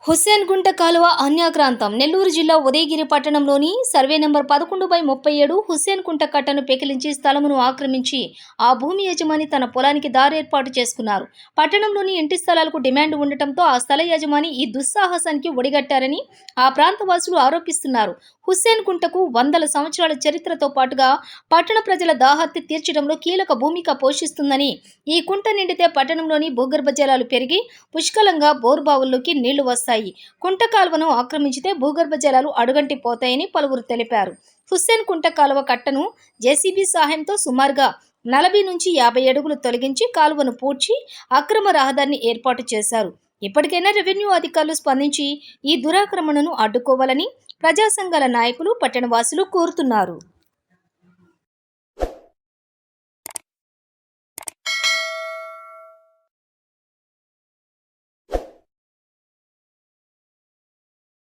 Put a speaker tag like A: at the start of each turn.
A: హుస్సేన్ గుంట కాలువ అన్యాక్రాంతం. నెల్లూరు జిల్లా ఉదయగిరి పట్టణంలోని సర్వే నంబర్ 11/37 హుస్సేన్ కుంట కట్టను పెకిలించి స్థలమును ఆక్రమించి ఆ భూమి యజమాని తన పొలానికి దారి ఏర్పాటు చేసుకున్నారు. పట్టణంలోని ఇంటి స్థలాలకు డిమాండ్ ఉండటంతో ఆ స్థల యజమాని ఈ దుస్సాహసానికి ఒడిగట్టారని ఆ ప్రాంతవాసులు ఆరోపిస్తున్నారు. హుస్సేన్ కుంటకు వందల సంవత్సరాల చరిత్రతో పాటుగా పట్టణ ప్రజల దాహార్తి తీర్చడంలో కీలక భూమిక పోషిస్తుందని, ఈ కుంట నిండితే పట్టణంలోని భూగర్భ జలాలు పెరిగి పుష్కలంగా బోర్బావుల్లోకి నీళ్లు వస్తాయి. కుంట కాలువను ఆక్రమించితే భూగర్భ జలాలు అడుగంటి పోతాయని పలువురు తెలిపారు. హుస్సేన్ కుంట కాలువ కట్టను జేసీబీ సహాయంతో సుమారుగా 40 నుంచి 50 అడుగులు తొలగించి కాలువను పూడ్చి అక్రమ రహదారిని ఏర్పాటు చేశారు. ఇప్పటికైనా రెవెన్యూ అధికారులు స్పందించి ఈ దురాక్రమణను అడ్డుకోవాలని ప్రజా సంఘాల నాయకులు, పట్టణవాసులు కోరుతున్నారు.